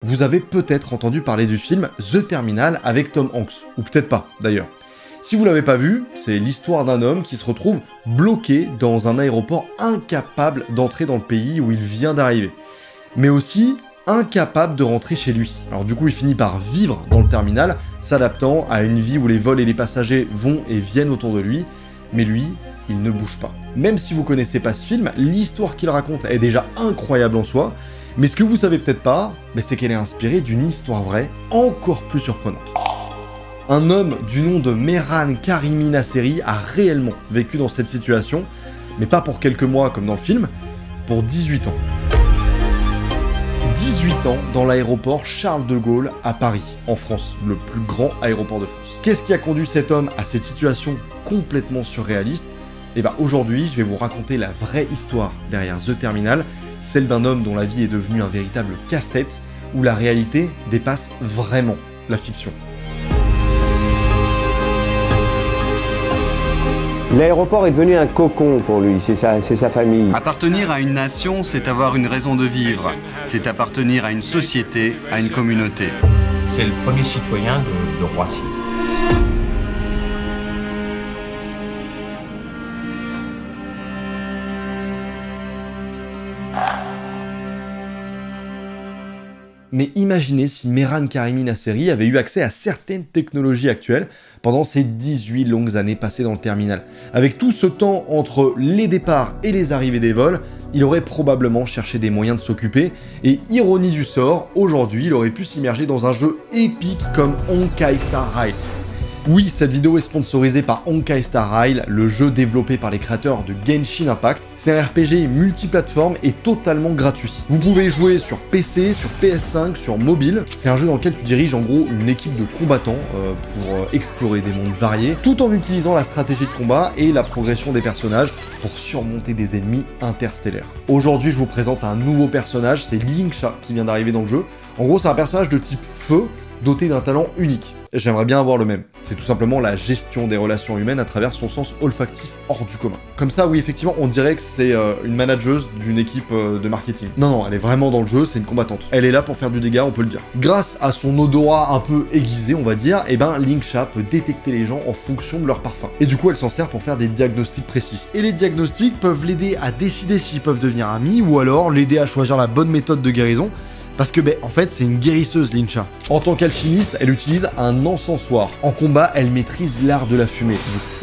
Vous avez peut-être entendu parler du film The Terminal avec Tom Hanks, ou peut-être pas d'ailleurs. Si vous l'avez pas vu, c'est l'histoire d'un homme qui se retrouve bloqué dans un aéroport incapable d'entrer dans le pays où il vient d'arriver, mais aussi incapable de rentrer chez lui. Alors du coup, il finit par vivre dans le terminal, s'adaptant à une vie où les vols et les passagers vont et viennent autour de lui, mais lui, il ne bouge pas. Même si vous connaissez pas ce film, l'histoire qu'il raconte est déjà incroyable en soi, mais ce que vous savez peut-être pas, c'est qu'elle est inspirée d'une histoire vraie, encore plus surprenante. Un homme du nom de Mehran Karimi Nasseri a réellement vécu dans cette situation, mais pas pour quelques mois comme dans le film, pour 18 ans. 18 ans dans l'aéroport Charles de Gaulle à Paris, en France, le plus grand aéroport de France. Qu'est-ce qui a conduit cet homme à cette situation complètement surréaliste? Aujourd'hui, je vais vous raconter la vraie histoire derrière The Terminal, celle d'un homme dont la vie est devenue un véritable casse-tête, où la réalité dépasse vraiment la fiction. L'aéroport est devenu un cocon pour lui, c'est sa famille. Appartenir à une nation, c'est avoir une raison de vivre. C'est appartenir à une société, à une communauté. C'est le premier citoyen de Roissy. Mais imaginez si Mehran Karimi Nasseri avait eu accès à certaines technologies actuelles pendant ces 18 longues années passées dans le terminal. Avec tout ce temps entre les départs et les arrivées des vols, il aurait probablement cherché des moyens de s'occuper, et ironie du sort, aujourd'hui il aurait pu s'immerger dans un jeu épique comme Honkai Star Rail. Oui, cette vidéo est sponsorisée par Honkai Star Rail, le jeu développé par les créateurs de Genshin Impact. C'est un RPG multiplateforme et totalement gratuit. Vous pouvez jouer sur PC, sur PS5, sur mobile. C'est un jeu dans lequel tu diriges en gros une équipe de combattants pour explorer des mondes variés, tout en utilisant la stratégie de combat et la progression des personnages pour surmonter des ennemis interstellaires. Aujourd'hui, je vous présente un nouveau personnage, c'est Lingsha qui vient d'arriver dans le jeu. En gros, c'est un personnage de type feu, doté d'un talent unique. J'aimerais bien avoir le même. C'est tout simplement la gestion des relations humaines à travers son sens olfactif hors du commun. Comme ça, oui, effectivement, on dirait que c'est une manageuse d'une équipe de marketing. Non, elle est vraiment dans le jeu, c'est une combattante. Elle est là pour faire du dégât, on peut le dire. Grâce à son odorat un peu aiguisé, on va dire, Lingsha peut détecter les gens en fonction de leur parfum. Et du coup, elle s'en sert pour faire des diagnostics précis. Et les diagnostics peuvent l'aider à décider s'ils peuvent devenir amis, ou alors l'aider à choisir la bonne méthode de guérison. Parce que, en fait, c'est une guérisseuse, Lingsha. En tant qu'alchimiste, elle utilise un encensoir. En combat, elle maîtrise l'art de la fumée,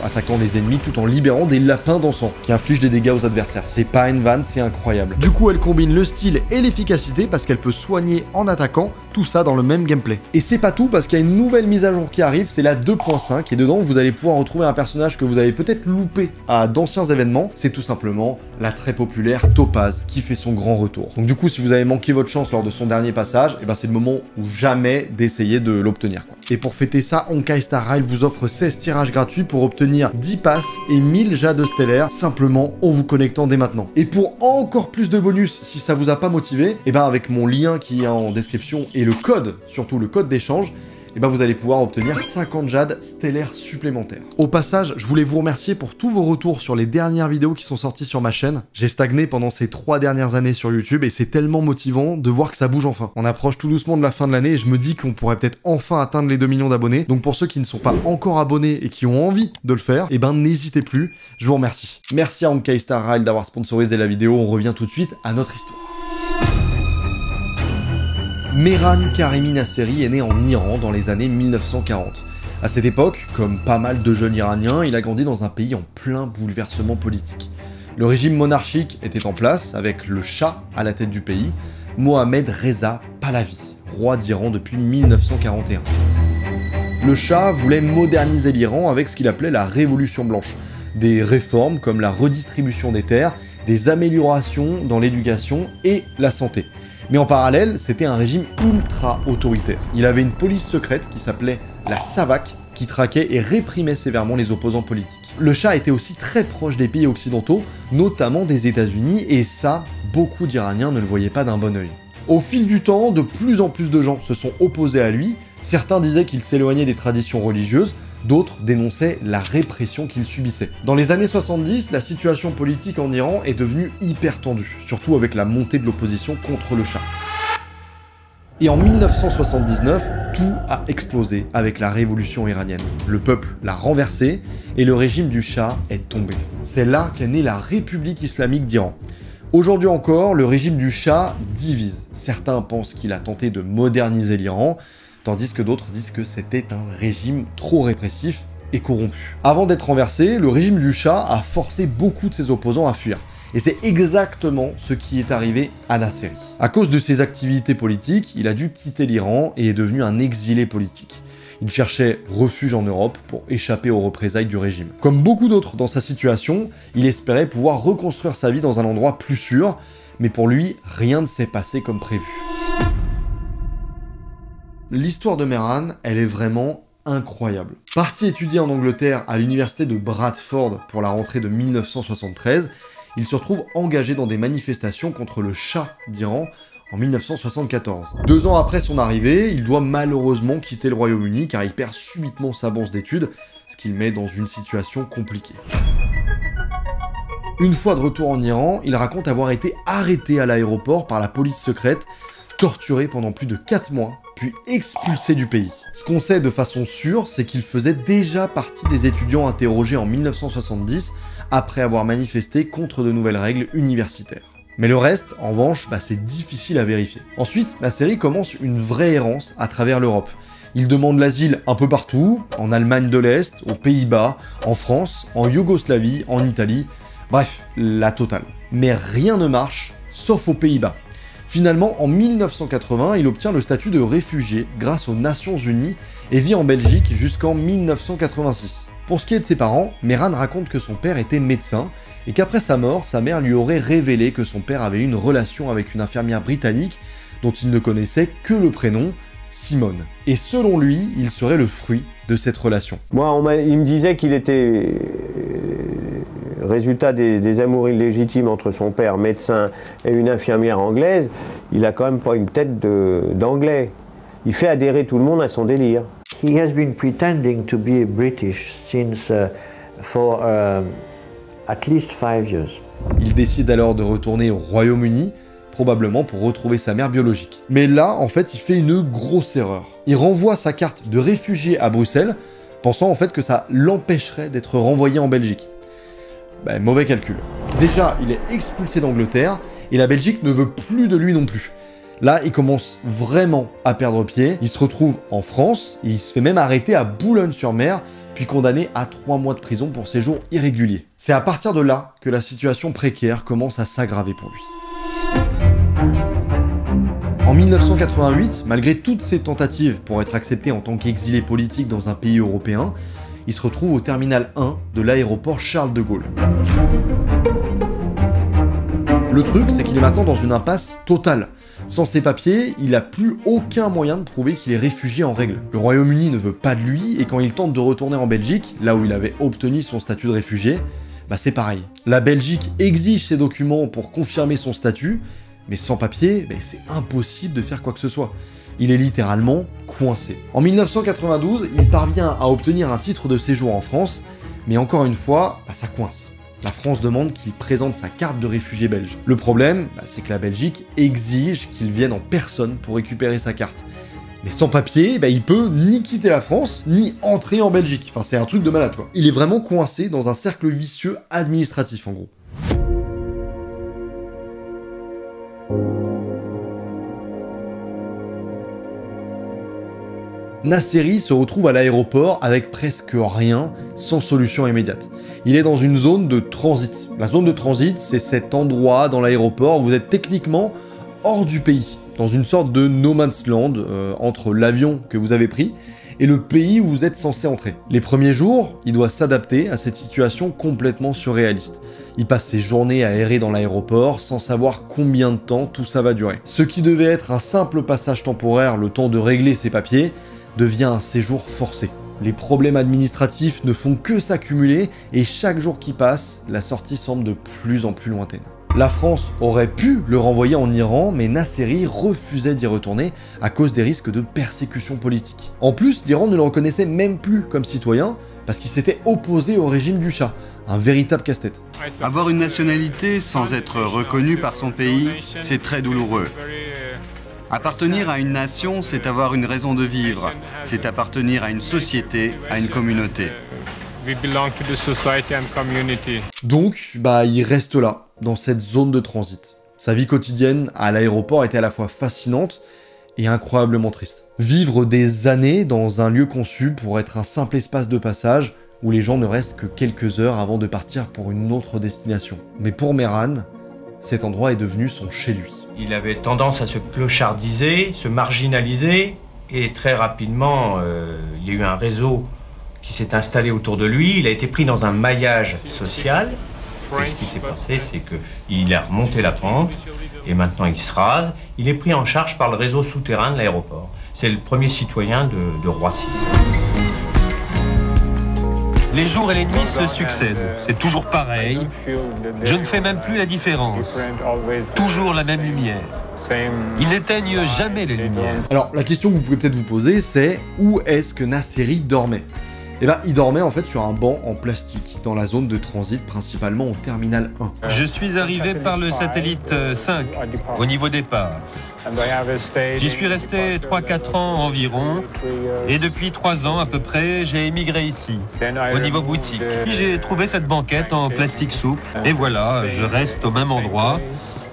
attaquant les ennemis tout en libérant des lapins d'encens, qui infligent des dégâts aux adversaires. C'est pas une vanne, c'est incroyable. Du coup, elle combine le style et l'efficacité, parce qu'elle peut soigner en attaquant, tout ça dans le même gameplay. Et c'est pas tout, parce qu'il y a une nouvelle mise à jour qui arrive, c'est la 2.5, et dedans, vous allez pouvoir retrouver un personnage que vous avez peut-être loupé à d'anciens événements. C'est tout simplement la très populaire Topaz, qui fait son grand retour. Donc du coup, si vous avez manqué votre chance lors de son dernier passage, c'est le moment ou jamais d'essayer de l'obtenir. Et pour fêter ça, Honkai Star Rail vous offre 16 tirages gratuits pour obtenir 10 passes et 1000 jades stellaires, simplement en vous connectant dès maintenant. Et pour encore plus de bonus, si ça vous a pas motivé, avec mon lien qui est en description et le code, surtout le code d'échange, vous allez pouvoir obtenir 50 jades stellaires supplémentaires. Au passage, je voulais vous remercier pour tous vos retours sur les dernières vidéos qui sont sorties sur ma chaîne. J'ai stagné pendant ces 3 dernières années sur YouTube et c'est tellement motivant de voir que ça bouge enfin. On approche tout doucement de la fin de l'année et je me dis qu'on pourrait peut-être enfin atteindre les 2 millions d'abonnés. Donc pour ceux qui ne sont pas encore abonnés et qui ont envie de le faire, n'hésitez plus, je vous remercie. Merci à Honkai Star Rail d'avoir sponsorisé la vidéo, on revient tout de suite à notre histoire. Mehran Karimi Nasseri est né en Iran dans les années 1940. À cette époque, comme pas mal de jeunes Iraniens, il a grandi dans un pays en plein bouleversement politique. Le régime monarchique était en place, avec le Shah à la tête du pays, Mohammad Reza Pahlavi, roi d'Iran depuis 1941. Le Shah voulait moderniser l'Iran avec ce qu'il appelait la Révolution blanche. Des réformes comme la redistribution des terres, des améliorations dans l'éducation et la santé. Mais en parallèle, c'était un régime ultra autoritaire. Il avait une police secrète qui s'appelait la Savak, qui traquait et réprimait sévèrement les opposants politiques. Le Shah était aussi très proche des pays occidentaux, notamment des États-Unis, et ça, beaucoup d'Iraniens ne le voyaient pas d'un bon œil. Au fil du temps, de plus en plus de gens se sont opposés à lui. Certains disaient qu'il s'éloignait des traditions religieuses, d'autres dénonçaient la répression qu'il subissait. Dans les années 70, la situation politique en Iran est devenue hyper tendue, surtout avec la montée de l'opposition contre le Shah. Et en 1979, tout a explosé avec la révolution iranienne. Le peuple l'a renversé et le régime du Shah est tombé. C'est là qu'est née la République islamique d'Iran. Aujourd'hui encore, le régime du Shah divise. Certains pensent qu'il a tenté de moderniser l'Iran, tandis que d'autres disent que c'était un régime trop répressif et corrompu. Avant d'être renversé, le régime du Shah a forcé beaucoup de ses opposants à fuir. Et c'est exactement ce qui est arrivé à Nasseri. À cause de ses activités politiques, il a dû quitter l'Iran et est devenu un exilé politique. Il cherchait refuge en Europe pour échapper aux représailles du régime. Comme beaucoup d'autres dans sa situation, il espérait pouvoir reconstruire sa vie dans un endroit plus sûr, mais pour lui, rien ne s'est passé comme prévu. L'histoire de Mehran, elle est vraiment incroyable. Parti étudier en Angleterre à l'université de Bradford pour la rentrée de 1973, il se retrouve engagé dans des manifestations contre le Shah d'Iran en 1974. 2 ans après son arrivée, il doit malheureusement quitter le Royaume-Uni car il perd subitement sa bourse d'études, ce qui le met dans une situation compliquée. Une fois de retour en Iran, il raconte avoir été arrêté à l'aéroport par la police secrète, torturé pendant plus de 4 mois, puis expulsé du pays. Ce qu'on sait de façon sûre, c'est qu'il faisait déjà partie des étudiants interrogés en 1970 après avoir manifesté contre de nouvelles règles universitaires. Mais le reste, en revanche, c'est difficile à vérifier. Ensuite, Nasseri commence une vraie errance à travers l'Europe. Il demande l'asile un peu partout, en Allemagne de l'Est, aux Pays-Bas, en France, en Yougoslavie, en Italie, bref, la totale. Mais rien ne marche, sauf aux Pays-Bas. Finalement, en 1980, il obtient le statut de réfugié grâce aux Nations Unies et vit en Belgique jusqu'en 1986. Pour ce qui est de ses parents, Mehran raconte que son père était médecin et qu'après sa mort, sa mère lui aurait révélé que son père avait eu une relation avec une infirmière britannique dont il ne connaissait que le prénom, Simone. Et selon lui, il serait le fruit de cette relation. Moi, il me disait qu'il était résultat des amours illégitimes entre son père, médecin, et une infirmière anglaise. Il a quand même pas une tête d'anglais. Il fait adhérer tout le monde à son délire. He has been pretending to be British since for at least 5 years. Il décide alors de retourner au Royaume-Uni, probablement pour retrouver sa mère biologique. Mais là, en fait, il fait une grosse erreur. Il renvoie sa carte de réfugié à Bruxelles, pensant en fait que ça l'empêcherait d'être renvoyé en Belgique. Mauvais calcul. Déjà, il est expulsé d'Angleterre, et la Belgique ne veut plus de lui non plus. Là, il commence vraiment à perdre pied, il se retrouve en France, et il se fait même arrêter à Boulogne-sur-Mer, puis condamné à 3 mois de prison pour séjour irrégulier. C'est à partir de là que la situation précaire commence à s'aggraver pour lui. En 1988, malgré toutes ses tentatives pour être accepté en tant qu'exilé politique dans un pays européen, il se retrouve au terminal 1 de l'aéroport Charles de Gaulle. Le truc, c'est qu'il est maintenant dans une impasse totale. Sans ses papiers, il n'a plus aucun moyen de prouver qu'il est réfugié en règle. Le Royaume-Uni ne veut pas de lui, et quand il tente de retourner en Belgique, là où il avait obtenu son statut de réfugié, c'est pareil. La Belgique exige ses documents pour confirmer son statut, mais sans papier, c'est impossible de faire quoi que ce soit. Il est littéralement coincé. En 1992, il parvient à obtenir un titre de séjour en France, mais encore une fois, ça coince. La France demande qu'il présente sa carte de réfugié belge. Le problème, c'est que la Belgique exige qu'il vienne en personne pour récupérer sa carte. Mais sans papier, il peut ni quitter la France, ni entrer en Belgique. Enfin, c'est un truc de malade, quoi. Il est vraiment coincé dans un cercle vicieux administratif, en gros. Nasseri se retrouve à l'aéroport avec presque rien, sans solution immédiate. Il est dans une zone de transit. La zone de transit, c'est cet endroit dans l'aéroport où vous êtes techniquement hors du pays, dans une sorte de no man's land entre l'avion que vous avez pris et le pays où vous êtes censé entrer. Les premiers jours, il doit s'adapter à cette situation complètement surréaliste. Il passe ses journées à errer dans l'aéroport sans savoir combien de temps tout ça va durer. Ce qui devait être un simple passage temporaire, le temps de régler ses papiers, devient un séjour forcé. Les problèmes administratifs ne font que s'accumuler et chaque jour qui passe, la sortie semble de plus en plus lointaine. La France aurait pu le renvoyer en Iran, mais Nasseri refusait d'y retourner à cause des risques de persécution politique. En plus, l'Iran ne le reconnaissait même plus comme citoyen parce qu'il s'était opposé au régime du Shah, un véritable casse-tête. Avoir une nationalité sans être reconnu par son pays, c'est très douloureux. Appartenir à une nation, c'est avoir une raison de vivre. C'est appartenir à une société, à une communauté. Donc, il reste là, dans cette zone de transit. Sa vie quotidienne à l'aéroport était à la fois fascinante et incroyablement triste. Vivre des années dans un lieu conçu pour être un simple espace de passage où les gens ne restent que quelques heures avant de partir pour une autre destination. Mais pour Mehran, cet endroit est devenu son chez-lui. Il avait tendance à se clochardiser, se marginaliser, et très rapidement, il y a eu un réseau qui s'est installé autour de lui. Il a été pris dans un maillage social. Et ce qui s'est passé, c'est qu'il a remonté la pente, et maintenant il se rase. Il est pris en charge par le réseau souterrain de l'aéroport. C'est le premier citoyen de Roissy. Les jours et les nuits se succèdent. C'est toujours pareil. Je ne fais même plus la différence. Toujours la même lumière. Ils n'éteignent jamais les lumières. Alors, la question que vous pouvez peut-être vous poser, c'est où est-ce que Nasseri dormait ? Il dormait en fait sur un banc en plastique, dans la zone de transit, principalement au terminal 1. Je suis arrivé par le satellite 5, au niveau départ. J'y suis resté 3-4 ans environ, et depuis 3 ans à peu près, j'ai émigré ici, au niveau boutique. Puis j'ai trouvé cette banquette en plastique souple, et voilà, je reste au même endroit,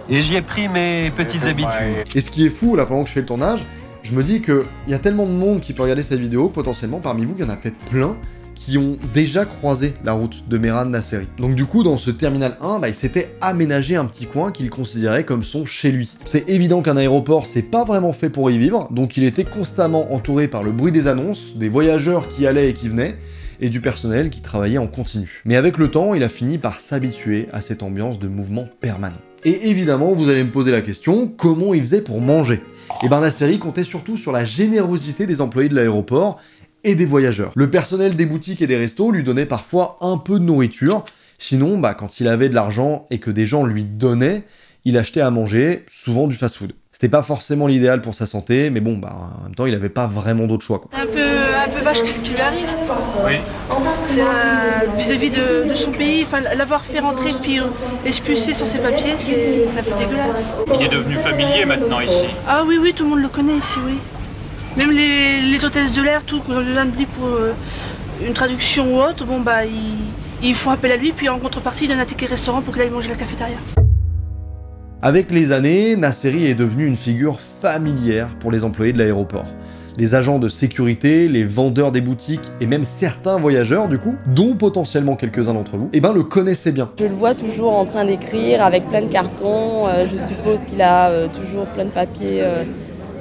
et j'y ai pris mes petites habitudes. Et ce qui est fou, là, pendant que je fais le tournage, je me dis qu'il y a tellement de monde qui peut regarder cette vidéo, potentiellement parmi vous, il y en a peut-être plein qui ont déjà croisé la route de Mehran Nasseri. Donc du coup, dans ce terminal 1, il s'était aménagé un petit coin qu'il considérait comme son chez lui. C'est évident qu'un aéroport, c'est pas vraiment fait pour y vivre, donc il était constamment entouré par le bruit des annonces, des voyageurs qui allaient et qui venaient, et du personnel qui travaillait en continu. Mais avec le temps, il a fini par s'habituer à cette ambiance de mouvement permanent. Et évidemment, vous allez me poser la question, comment il faisait pour manger ? Nasseri comptait surtout sur la générosité des employés de l'aéroport et des voyageurs. Le personnel des boutiques et des restos lui donnait parfois un peu de nourriture, sinon, quand il avait de l'argent et que des gens lui donnaient, il achetait à manger, souvent du fast-food. C'était pas forcément l'idéal pour sa santé, mais bon, en même temps, il avait pas vraiment d'autre choix, quoi. Un peu vache, qu'est-ce qui lui arrive ? Oui. C'est vis-à-vis de son pays, l'avoir fait rentrer puis expulser sans ses papiers, c'est un peu dégueulasse. Il est devenu familier maintenant ici. Ah oui, tout le monde le connaît ici, oui. Même les hôtesses de l'air, tout, quand on lui donne pour une traduction ou autre, ils font appel à lui, puis en contrepartie, il donne un ticket restaurant pour qu'il aille manger à la cafétéria. Avec les années, Nasseri est devenu une figure familière pour les employés de l'aéroport. Les agents de sécurité, les vendeurs des boutiques et même certains voyageurs du coup, dont potentiellement quelques-uns d'entre vous, le connaissaient bien. Je le vois toujours en train d'écrire avec plein de cartons, je suppose qu'il a toujours plein de papiers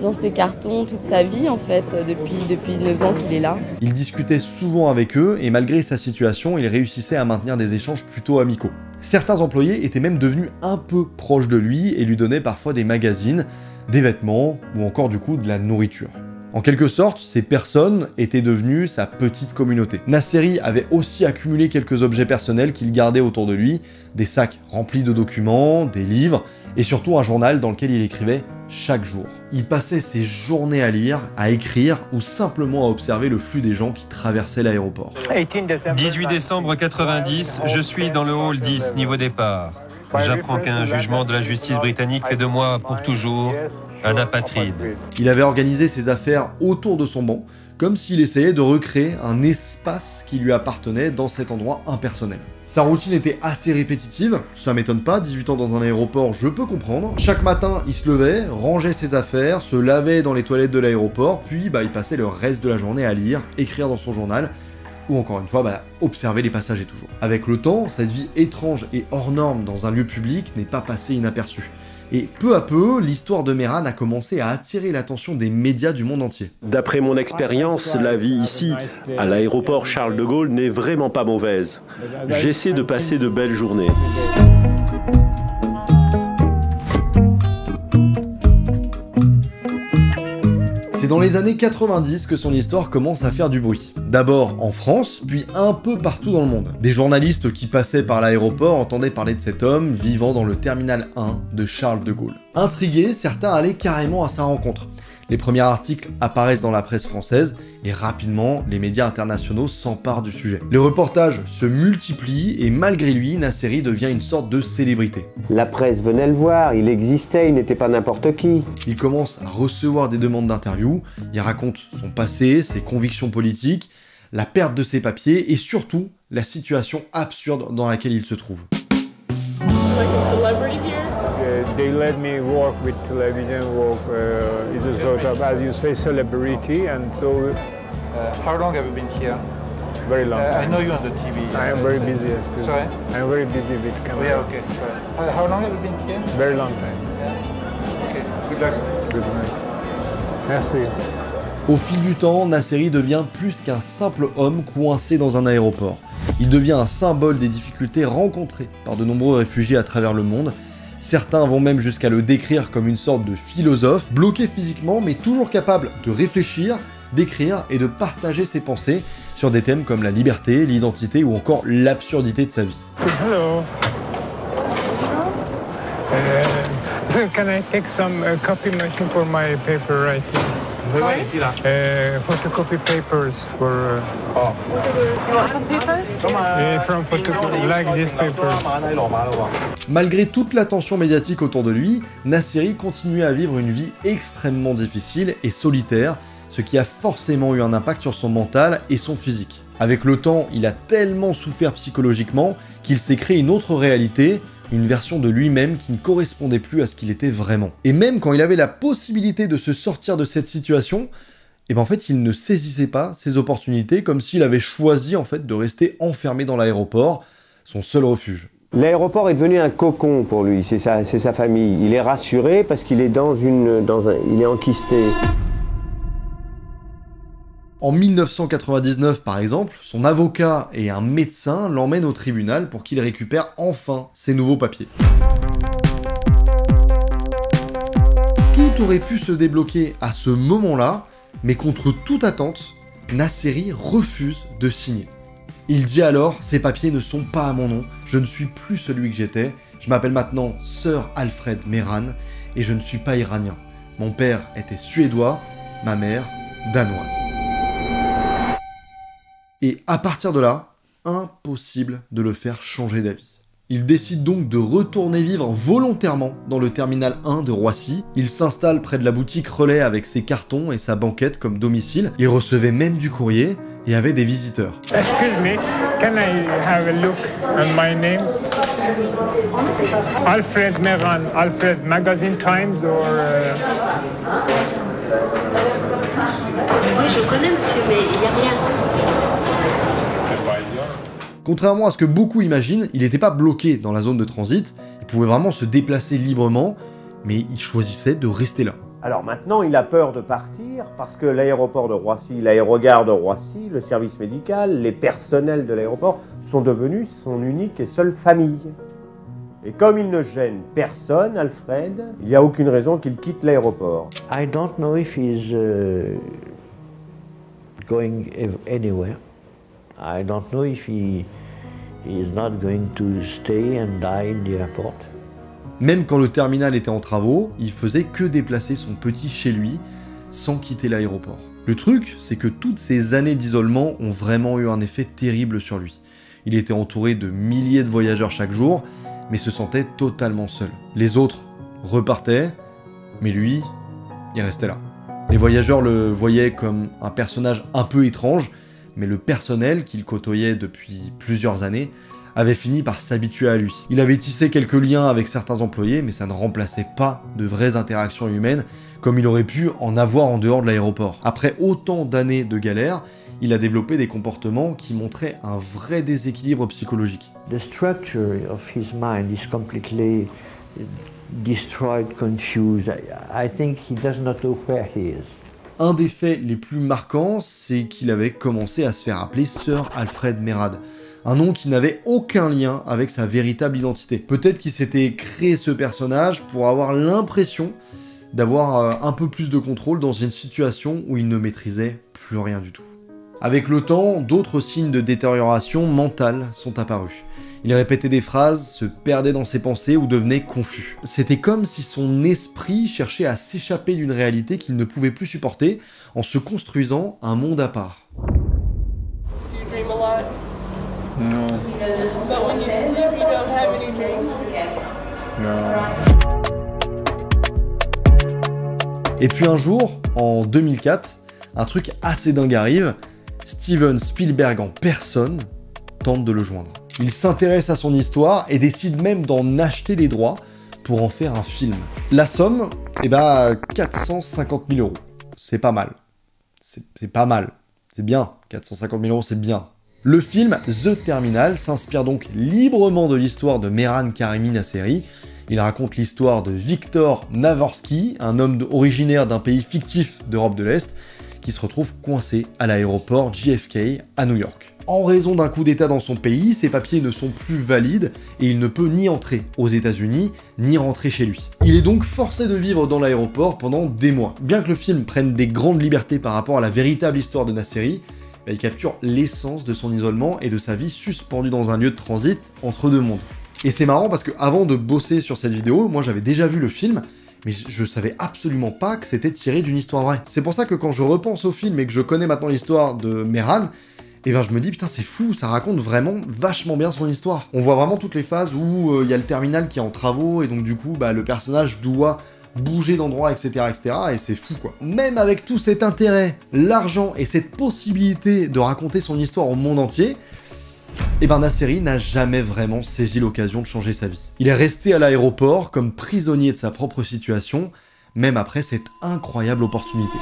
dans ses cartons toute sa vie en fait, depuis 9 ans qu'il est là. Il discutait souvent avec eux et malgré sa situation, il réussissait à maintenir des échanges plutôt amicaux. Certains employés étaient même devenus un peu proches de lui et lui donnaient parfois des magazines, des vêtements ou encore du coup de la nourriture. En quelque sorte, ces personnes étaient devenues sa petite communauté. Nasseri avait aussi accumulé quelques objets personnels qu'il gardait autour de lui, des sacs remplis de documents, des livres, et surtout un journal dans lequel il écrivait chaque jour. Il passait ses journées à lire, à écrire, ou simplement à observer le flux des gens qui traversaient l'aéroport. 18 décembre 90, je suis dans le hall 10, niveau départ. J'apprends qu'un jugement de la justice britannique fait de moi, pour toujours, un apatride. Il avait organisé ses affaires autour de son banc, comme s'il essayait de recréer un espace qui lui appartenait dans cet endroit impersonnel. Sa routine était assez répétitive, ça m'étonne pas, 18 ans dans un aéroport, je peux comprendre. Chaque matin, il se levait, rangeait ses affaires, se lavait dans les toilettes de l'aéroport, puis il passait le reste de la journée à lire, écrire dans son journal, ou encore une fois, observer les passagers toujours. Avec le temps, cette vie étrange et hors norme dans un lieu public n'est pas passée inaperçue. Et peu à peu, l'histoire de Mehran a commencé à attirer l'attention des médias du monde entier. D'après mon expérience, la vie ici, à l'aéroport Charles de Gaulle, n'est vraiment pas mauvaise. J'essaie de passer de belles journées. C'est dans les années 90 que son histoire commence à faire du bruit. D'abord en France, puis un peu partout dans le monde. Des journalistes qui passaient par l'aéroport entendaient parler de cet homme vivant dans le terminal 1 de Charles de Gaulle. Intrigués, certains allaient carrément à sa rencontre. Les premiers articles apparaissent dans la presse française et rapidement, les médias internationaux s'emparent du sujet. Les reportages se multiplient et malgré lui, Nasseri devient une sorte de célébrité. La presse venait le voir, il existait, il n'était pas n'importe qui. Il commence à recevoir des demandes d'interview, il raconte son passé, ses convictions politiques, la perte de ses papiers et surtout la situation absurde dans laquelle il se trouve. They let me work with television work. Is a sort of, as you say, celebrity, and so. How long have you been here? Very long. I know you on the TV. I am very busy. Sorry? I am very busy with camera. Oh, yeah, okay. Sorry. How long have you been here? Very long time. Yeah. Okay. Good luck. Good night. Merci. Au fil du temps, Nasseri devient plus qu'un simple homme coincé dans un aéroport. Il devient un symbole des difficultés rencontrées par de nombreux réfugiés à travers le monde. Certains vont même jusqu'à le décrire comme une sorte de philosophe, bloqué physiquement mais toujours capable de réfléchir, d'écrire et de partager ses pensées sur des thèmes comme la liberté, l'identité ou encore l'absurdité de sa vie. Hello. Can I take some copy machine for my paper writing? Photocopy papers for. You want some paper? From photocopy, like this paper. Malgré toute l'attention médiatique autour de lui, Nasseri continue à vivre une vie extrêmement difficile et solitaire, ce qui a forcément eu un impact sur son mental et son physique. Avec le temps, il a tellement souffert psychologiquement qu'il s'est créé une autre réalité, une version de lui-même qui ne correspondait plus à ce qu'il était vraiment. Et même quand il avait la possibilité de se sortir de cette situation, et en fait il ne saisissait pas ses opportunités, comme s'il avait choisi en fait de rester enfermé dans l'aéroport, son seul refuge. L'aéroport est devenu un cocon pour lui, c'est sa famille. Il est rassuré parce qu'il est il est enquisté. En 1999, par exemple, son avocat et un médecin l'emmènent au tribunal pour qu'il récupère enfin ses nouveaux papiers. Tout aurait pu se débloquer à ce moment-là, mais contre toute attente, Nasseri refuse de signer. Il dit alors « Ces papiers ne sont pas à mon nom, je ne suis plus celui que j'étais, je m'appelle maintenant Sir Alfred Mehran et je ne suis pas iranien. Mon père était suédois, ma mère danoise. » Et à partir de là, impossible de le faire changer d'avis. Il décide donc de retourner vivre volontairement dans le terminal 1 de Roissy. Il s'installe près de la boutique Relais avec ses cartons et sa banquette comme domicile. Il recevait même du courrier et avait des visiteurs. Excuse me, can I have a look on my name? Alfred Mehran, Alfred Magazine Times or... Oui, je connais monsieur, mais il n'y a rien. Contrairement à ce que beaucoup imaginent, il n'était pas bloqué dans la zone de transit, il pouvait vraiment se déplacer librement, mais il choisissait de rester là. Alors maintenant, il a peur de partir parce que l'aéroport de Roissy, l'aérogare de Roissy, le service médical, les personnels de l'aéroport sont devenus son unique et seule famille. Et comme il ne gêne personne, Alfred, il n'y a aucune raison qu'il quitte l'aéroport. I don't know if he's going anywhere. I don't know if he is not going to stay and die in the airport. Même quand le terminal était en travaux, il faisait que déplacer son petit chez lui sans quitter l'aéroport. Le truc, c'est que toutes ces années d'isolement ont vraiment eu un effet terrible sur lui. Il était entouré de milliers de voyageurs chaque jour, mais se sentait totalement seul. Les autres repartaient, mais lui, il restait là. Les voyageurs le voyaient comme un personnage un peu étrange, mais le personnel qu'il côtoyait depuis plusieurs années avait fini par s'habituer à lui. Il avait tissé quelques liens avec certains employés, mais ça ne remplaçait pas de vraies interactions humaines comme il aurait pu en avoir en dehors de l'aéroport. Après autant d'années de galère, il a développé des comportements qui montraient un vrai déséquilibre psychologique. The structure of his mind is completely destroyed, confused. I think he does not know where he is. Un des faits les plus marquants, c'est qu'il avait commencé à se faire appeler Sir Alfred Mehran, un nom qui n'avait aucun lien avec sa véritable identité. Peut-être qu'il s'était créé ce personnage pour avoir l'impression d'avoir un peu plus de contrôle dans une situation où il ne maîtrisait plus rien du tout. Avec le temps, d'autres signes de détérioration mentale sont apparus. Il répétait des phrases, se perdait dans ses pensées ou devenait confus. C'était comme si son esprit cherchait à s'échapper d'une réalité qu'il ne pouvait plus supporter en se construisant un monde à part. No. But when you sleep, you don't have any dreams? No. Et puis un jour, en 2004, un truc assez dingue arrive, Steven Spielberg en personne tente de le joindre. Il s'intéresse à son histoire et décide même d'en acheter les droits pour en faire un film. La somme, 450 000 €. C'est pas mal. C'est pas mal. C'est bien. 450 000 €, c'est bien. Le film The Terminal s'inspire donc librement de l'histoire de Mehran Karimi Nasseri. Il raconte l'histoire de Viktor Navorsky, un homme originaire d'un pays fictif d'Europe de l'Est, qui se retrouve coincé à l'aéroport JFK à New York. En raison d'un coup d'état dans son pays, ses papiers ne sont plus valides et il ne peut ni entrer aux États-Unis, ni rentrer chez lui. Il est donc forcé de vivre dans l'aéroport pendant des mois. Bien que le film prenne des grandes libertés par rapport à la véritable histoire de Nasseri, il capture l'essence de son isolement et de sa vie suspendue dans un lieu de transit entre deux mondes. Et c'est marrant parce que avant de bosser sur cette vidéo, moi j'avais déjà vu le film, mais je savais absolument pas que c'était tiré d'une histoire vraie. C'est pour ça que quand je repense au film et que je connais maintenant l'histoire de Mehran, je me dis putain c'est fou, ça raconte vraiment vachement bien son histoire. On voit vraiment toutes les phases où il y a le terminal qui est en travaux et donc du coup le personnage doit bouger d'endroit, etc., et c'est fou quoi. Même avec tout cet intérêt, l'argent et cette possibilité de raconter son histoire au monde entier, Nasseri n'a jamais vraiment saisi l'occasion de changer sa vie. Il est resté à l'aéroport comme prisonnier de sa propre situation, même après cette incroyable opportunité.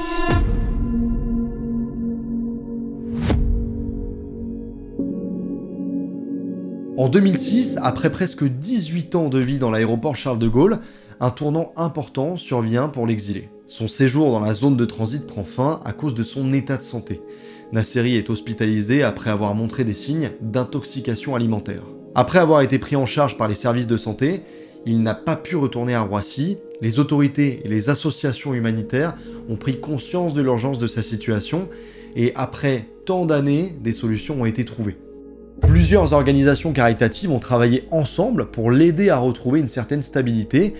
En 2006, après presque 18 ans de vie dans l'aéroport Charles de Gaulle, un tournant important survient pour l'exilé. Son séjour dans la zone de transit prend fin à cause de son état de santé. Nasseri est hospitalisé après avoir montré des signes d'intoxication alimentaire. Après avoir été pris en charge par les services de santé, il n'a pas pu retourner à Roissy. Les autorités et les associations humanitaires ont pris conscience de l'urgence de sa situation et après tant d'années, des solutions ont été trouvées. Plusieurs organisations caritatives ont travaillé ensemble pour l'aider à retrouver une certaine stabilité.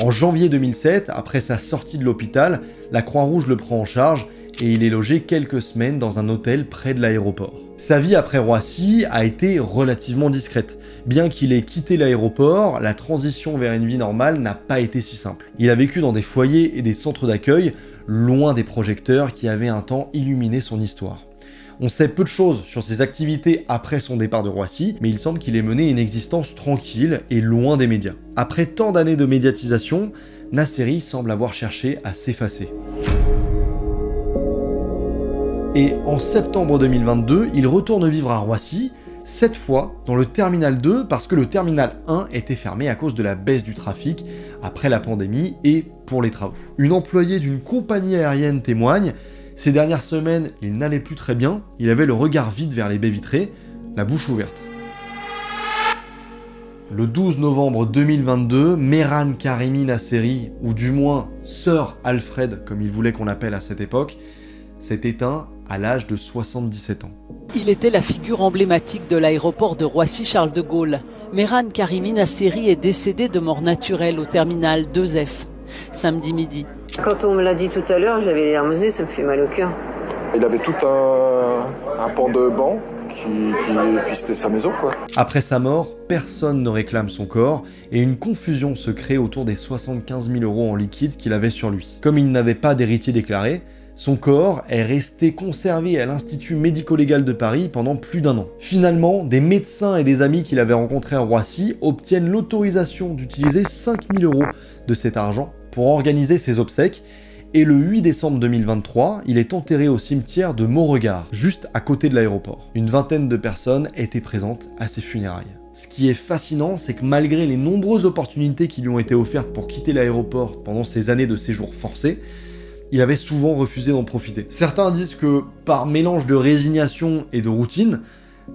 En janvier 2007, après sa sortie de l'hôpital, la Croix-Rouge le prend en charge et il est logé quelques semaines dans un hôtel près de l'aéroport. Sa vie après Roissy a été relativement discrète. Bien qu'il ait quitté l'aéroport, la transition vers une vie normale n'a pas été si simple. Il a vécu dans des foyers et des centres d'accueil, loin des projecteurs qui avaient un temps illuminé son histoire. On sait peu de choses sur ses activités après son départ de Roissy, mais il semble qu'il ait mené une existence tranquille et loin des médias. Après tant d'années de médiatisation, Nasseri semble avoir cherché à s'effacer. Et en septembre 2022, il retourne vivre à Roissy, cette fois dans le Terminal 2 parce que le Terminal 1 était fermé à cause de la baisse du trafic après la pandémie et pour les travaux. Une employée d'une compagnie aérienne témoigne: ces dernières semaines, il n'allait plus très bien, il avait le regard vide vers les baies vitrées, la bouche ouverte. Le 12 novembre 2022, Mehran Karimi Nasseri, ou du moins Sir Alfred, comme il voulait qu'on l'appelle à cette époque, s'est éteint à l'âge de 77 ans. Il était la figure emblématique de l'aéroport de Roissy-Charles de Gaulle. Mehran Karimi Nasseri est décédé de mort naturelle au terminal 2F, samedi midi. Quand on me l'a dit tout à l'heure, j'avais les larmes aux yeux, ça me fait mal au cœur. Il avait tout un pan de banc, puis c'était sa maison, quoi. Après sa mort, personne ne réclame son corps et une confusion se crée autour des 75 000 € en liquide qu'il avait sur lui. Comme il n'avait pas d'héritier déclaré, son corps est resté conservé à l'Institut médico-légal de Paris pendant plus d'1 an. Finalement, des médecins et des amis qu'il avait rencontrés à Roissy obtiennent l'autorisation d'utiliser 5 000 € de cet argent pour organiser ses obsèques, et le 8 décembre 2023, il est enterré au cimetière de Mauregard, juste à côté de l'aéroport. Une vingtaine de personnes étaient présentes à ses funérailles. Ce qui est fascinant, c'est que malgré les nombreuses opportunités qui lui ont été offertes pour quitter l'aéroport pendant ses années de séjour forcé, il avait souvent refusé d'en profiter. Certains disent que, par mélange de résignation et de routine,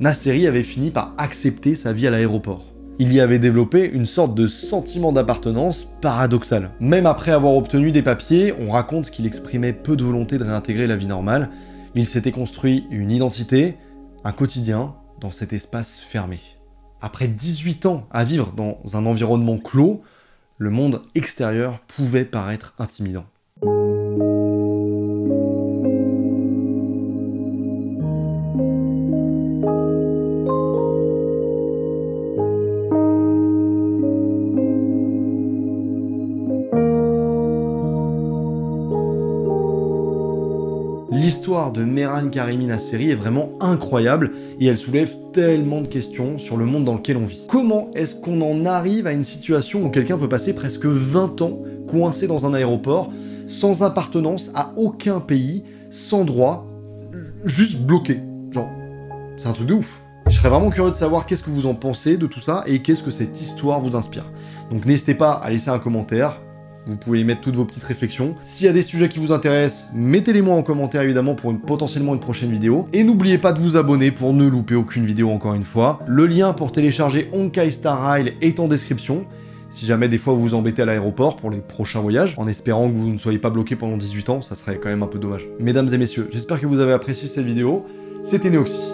Nasseri avait fini par accepter sa vie à l'aéroport. Il y avait développé une sorte de sentiment d'appartenance paradoxal. Même après avoir obtenu des papiers, on raconte qu'il exprimait peu de volonté de réintégrer la vie normale. Il s'était construit une identité, un quotidien, dans cet espace fermé. Après 18 ans à vivre dans un environnement clos, le monde extérieur pouvait paraître intimidant. L'histoire de Mehran Karimi Nasseri est vraiment incroyable et elle soulève tellement de questions sur le monde dans lequel on vit. Comment est-ce qu'on en arrive à une situation où quelqu'un peut passer presque 20 ans coincé dans un aéroport, sans appartenance à aucun pays, sans droit, juste bloqué? Genre, c'est un truc de ouf. Je serais vraiment curieux de savoir qu'est-ce que vous en pensez de tout ça et qu'est-ce que cette histoire vous inspire. Donc n'hésitez pas à laisser un commentaire. Vous pouvez y mettre toutes vos petites réflexions. S'il y a des sujets qui vous intéressent, mettez-les moi en commentaire évidemment pour potentiellement une prochaine vidéo. Et n'oubliez pas de vous abonner pour ne louper aucune vidéo encore une fois. Le lien pour télécharger Honkai Star Rail est en description. Si jamais des fois vous vous embêtez à l'aéroport pour les prochains voyages, en espérant que vous ne soyez pas bloqué pendant 18 ans, ça serait quand même un peu dommage. Mesdames et messieurs, j'espère que vous avez apprécié cette vidéo. C'était Neoxy.